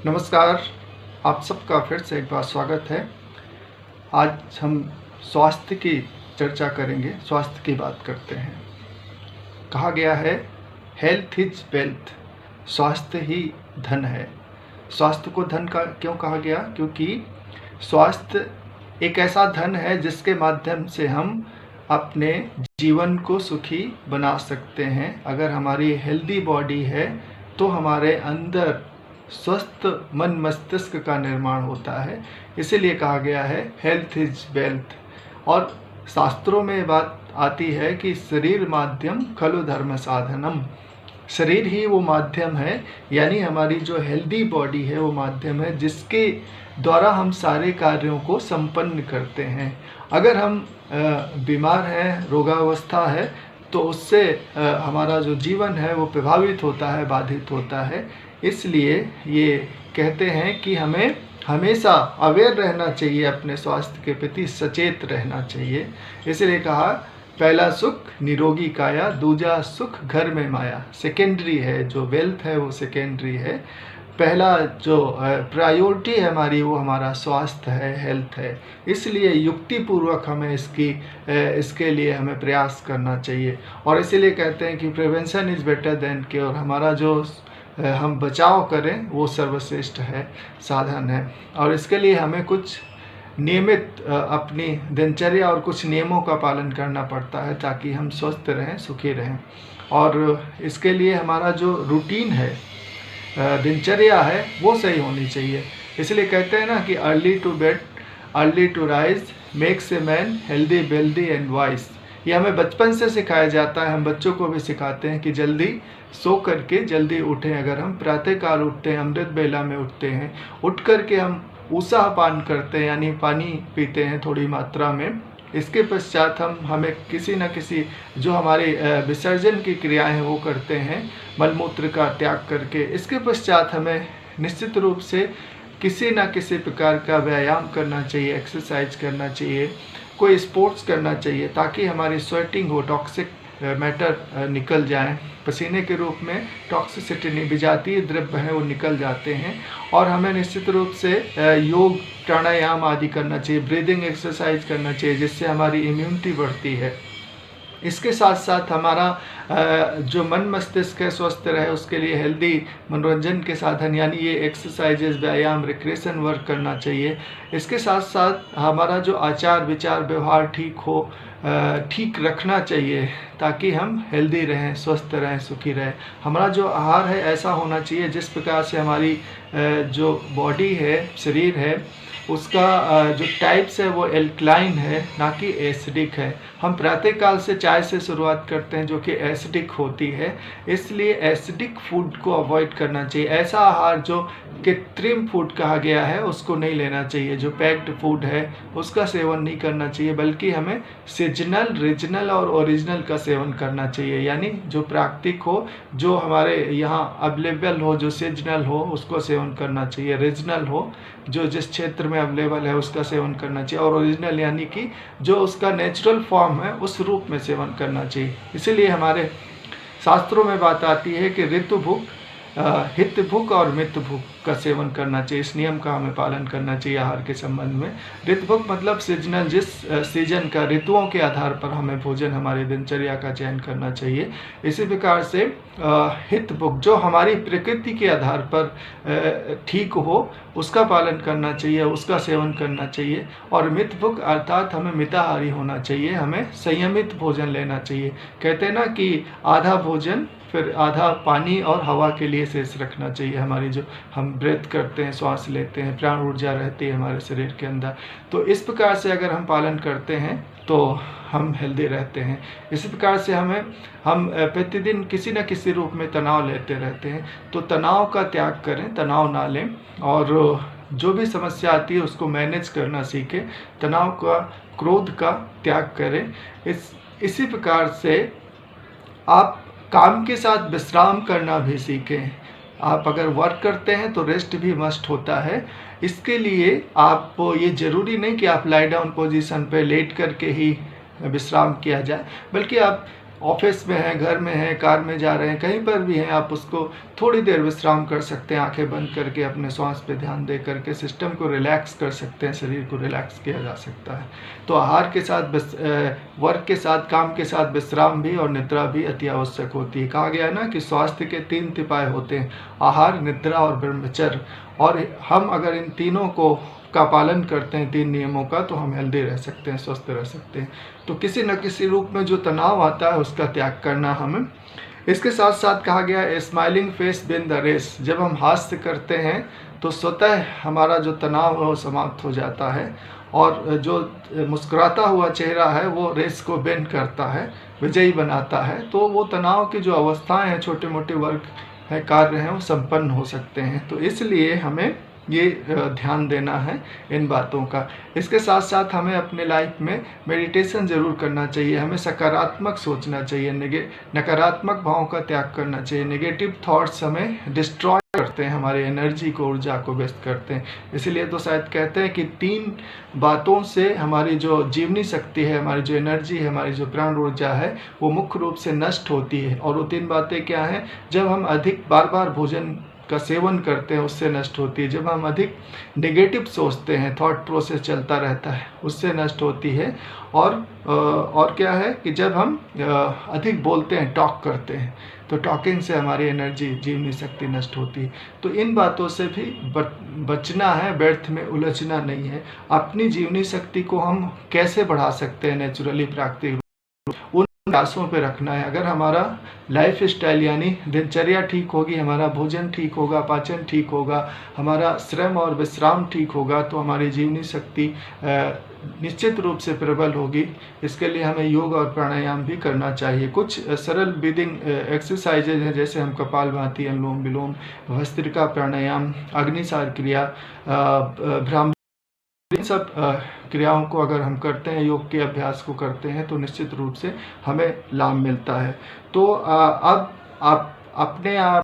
नमस्कार। आप सबका फिर से एक बार स्वागत है। आज हम स्वास्थ्य की चर्चा करेंगे, स्वास्थ्य की बात करते हैं। कहा गया है हेल्थ इज वेल्थ, स्वास्थ्य ही धन है। स्वास्थ्य को धन का क्यों कहा गया? क्योंकि स्वास्थ्य एक ऐसा धन है जिसके माध्यम से हम अपने जीवन को सुखी बना सकते हैं। अगर हमारी हेल्दी बॉडी है तो हमारे अंदर स्वस्थ मन मस्तिष्क का निर्माण होता है। इसीलिए कहा गया है हेल्थ इज वेल्थ। और शास्त्रों में बात आती है कि शरीर माध्यम खलु धर्म साधनम, शरीर ही वो माध्यम है, यानी हमारी जो हेल्दी बॉडी है वो माध्यम है जिसके द्वारा हम सारे कार्यों को संपन्न करते हैं। अगर हम बीमार हैं, रोगावस्था है, तो उससे हमारा जो जीवन है वो प्रभावित होता है, बाधित होता है। इसलिए ये कहते हैं कि हमें हमेशा अवेयर रहना चाहिए, अपने स्वास्थ्य के प्रति सचेत रहना चाहिए। इसलिए कहा पहला सुख निरोगी काया, दूजा सुख घर में माया। सेकेंडरी है, जो वेल्थ है वो सेकेंडरी है। पहला जो प्रायोरिटी है हमारी वो हमारा स्वास्थ्य है, हेल्थ है। इसलिए युक्तिपूर्वक हमें इसके लिए हमें प्रयास करना चाहिए। और इसीलिए कहते हैं कि prevention is better than cure. हमारा जो हम बचाव करें वो सर्वश्रेष्ठ है, साधन है। और इसके लिए हमें कुछ नियमित अपनी दिनचर्या और कुछ नियमों का पालन करना पड़ता है ताकि हम स्वस्थ रहें, सुखी रहें। और इसके लिए हमारा जो रूटीन है, दिनचर्या है, वो सही होनी चाहिए। इसलिए कहते हैं ना कि early to bed early to rise makes a man healthy wealthy and wise. ये हमें बचपन से सिखाया जाता है। हम बच्चों को भी सिखाते हैं कि जल्दी सो करके जल्दी उठें। अगर हम प्रातःकाल उठते हैं, अमृत बेला में उठते हैं, उठ करके हम ऊषा पान करते हैं, यानी पानी पीते हैं थोड़ी मात्रा में। इसके पश्चात हमें किसी न किसी जो हमारी विसर्जन की क्रियाएं हैं वो करते हैं, मलमूत्र का त्याग करके। इसके पश्चात हमें निश्चित रूप से किसी न किसी प्रकार का व्यायाम करना चाहिए, एक्सरसाइज करना चाहिए, कोई स्पोर्ट्स करना चाहिए, ताकि हमारी स्वेटिंग हो, टॉक्सिक मैटर निकल जाए, पसीने के रूप में टॉक्सिसिटी विजातीय द्रव्य हैं वो निकल जाते हैं। और हमें निश्चित रूप से योग प्राणायाम आदि करना चाहिए, ब्रीदिंग एक्सरसाइज करना चाहिए, जिससे हमारी इम्यूनिटी बढ़ती है। इसके साथ साथ हमारा जो मन मस्तिष्क है स्वस्थ रहे, उसके लिए हेल्दी मनोरंजन के साधन यानी ये एक्सरसाइजेज, व्यायाम, रिक्रिएशन वर्क करना चाहिए। इसके साथ साथ हमारा जो आचार विचार व्यवहार ठीक रखना चाहिए ताकि हम हेल्दी रहें, स्वस्थ रहें, सुखी रहें। हमारा जो आहार है ऐसा होना चाहिए जिस प्रकार से हमारी जो बॉडी है, शरीर है, उसका जो टाइप्स है वो एल्कलाइन है, ना कि एसिडिक है। हम प्रातःकाल से चाय से शुरुआत करते हैं जो कि एसिडिक होती है, इसलिए एसिडिक फूड को अवॉइड करना चाहिए। ऐसा आहार जो कृत्रिम फूड कहा गया है उसको नहीं लेना चाहिए, जो पैक्ड फूड है उसका सेवन नहीं करना चाहिए, बल्कि हमें सीजनल, रीजनल और ओरिजिनल का सेवन करना चाहिए। यानी जो प्राकृतिक हो, जो हमारे यहाँ अवेलेबल हो, जो सीजनल हो उसको सेवन करना चाहिए। रीजनल हो, जो जिस क्षेत्र में अवेलेबल है उसका सेवन करना चाहिए। और ओरिजिनल यानी कि जो उसका नेचुरल फॉर्म है उस रूप में सेवन करना चाहिए। इसीलिए हमारे शास्त्रों में बात आती है कि ऋतु भुक, हित भुक और मित भुक का सेवन करना चाहिए। इस नियम का हमें पालन करना चाहिए आहार के संबंध में। ऋतु भुक मतलब सीजनल, जिस सीजन का, ऋतुओं के आधार पर हमें भोजन, हमारी दिनचर्या का चयन करना चाहिए। इसी प्रकार से हित भुक जो हमारी प्रकृति के आधार पर ठीक हो उसका पालन करना चाहिए, उसका सेवन करना चाहिए। और मित भुक अर्थात हमें मिताहारी होना चाहिए, हमें संयमित भोजन लेना चाहिए। कहते हैं ना कि आधा भोजन फिर आधा पानी और हवा के लिए शेष रखना चाहिए। हमारी जो हम ब्रेथ करते हैं, श्वास लेते हैं, प्राण ऊर्जा रहती है हमारे शरीर के अंदर। तो इस प्रकार से अगर हम पालन करते हैं तो हम हेल्दी रहते हैं। इसी प्रकार से हम प्रतिदिन किसी न किसी रूप में तनाव लेते रहते हैं, तो तनाव का त्याग करें, तनाव ना लें। और जो भी समस्या आती है उसको मैनेज करना सीखें, तनाव का, क्रोध का त्याग करें। इसी प्रकार से आप काम के साथ विश्राम करना भी सीखें। आप अगर वर्क करते हैं तो रेस्ट भी मस्ट होता है। इसके लिए आप ये ज़रूरी नहीं कि आप लाई डाउन पोजीशन पे लेट करके ही विश्राम किया जाए, बल्कि आप ऑफिस में हैं, घर में हैं, कार में जा रहे हैं, कहीं पर भी हैं, आप उसको थोड़ी देर विश्राम कर सकते हैं। आंखें बंद करके अपने श्वास पे ध्यान दे करके सिस्टम को रिलैक्स कर सकते हैं, शरीर को रिलैक्स किया जा सकता है। तो आहार के साथ वर्क के साथ, काम के साथ विश्राम भी और निद्रा भी अति आवश्यक होती है। कहा गया है ना कि स्वास्थ्य के 3 तिपाए होते हैं, आहार, निद्रा और ब्रह्मचर्य। और हम अगर इन तीनों का पालन करते हैं, 3 नियमों का, तो हम हेल्दी रह सकते हैं, स्वस्थ रह सकते हैं। तो किसी न किसी रूप में जो तनाव आता है उसका त्याग करना हमें। इसके साथ साथ कहा गया है smiling face win the race. जब हम हास्य करते हैं तो स्वतः हमारा जो तनाव है वो समाप्त हो जाता है, और जो मुस्कुराता हुआ चेहरा है वो रेस को विन करता है, विजयी बनाता है। तो वो तनाव की जो अवस्थाएं हैं, छोटे मोटे वर्क है, कार्य हैं, वो संपन्न हो सकते हैं। तो इसलिए हमें ये ध्यान देना है इन बातों का। इसके साथ साथ हमें अपने लाइफ में मेडिटेशन ज़रूर करना चाहिए। हमें सकारात्मक सोचना चाहिए, नकारात्मक भावों का त्याग करना चाहिए। नेगेटिव थॉट्स हमें डिस्ट्रॉय करते हैं, हमारी एनर्जी को, ऊर्जा को व्यस्त करते हैं। इसीलिए तो शायद कहते हैं कि 3 बातों से हमारी जो जीवनी शक्ति है, हमारी जो एनर्जी है, हमारी जो प्राण ऊर्जा है, वो मुख्य रूप से नष्ट होती है। और वो 3 बातें क्या हैं? जब हम अधिक बार भोजन का सेवन करते हैं उससे नष्ट होती है, जब हम अधिक नेगेटिव सोचते हैं, थॉट प्रोसेस चलता रहता है, उससे नष्ट होती है, और क्या है कि जब हम अधिक बोलते हैं, टॉक करते हैं, तो टॉकिंग से हमारी एनर्जी, जीवनी शक्ति नष्ट होती है। तो इन बातों से भी बचना है, व्यर्थ में उलझना नहीं है। अपनी जीवनी शक्ति को हम कैसे बढ़ा सकते हैं? नेचुरली, प्राकृतिक उन प्रयासों पे रखना है। अगर हमारा लाइफ स्टाइल यानी दिनचर्या ठीक होगी, हमारा भोजन ठीक होगा, पाचन ठीक होगा, हमारा श्रम और विश्राम ठीक होगा, तो हमारी जीवनी शक्ति निश्चित रूप से प्रबल होगी। इसके लिए हमें योग और प्राणायाम भी करना चाहिए। कुछ सरल ब्रीदिंग एक्सरसाइजेज हैं, जैसे हम कपालभाति, अनुलोम विलोम, भस्त्रिका प्राणायाम, अग्निसार क्रिया, भ्रामरी, इन सब क्रियाओं को अगर हम करते हैं, योग के अभ्यास को करते हैं, तो निश्चित रूप से हमें लाभ मिलता है। तो अब आप अपने आप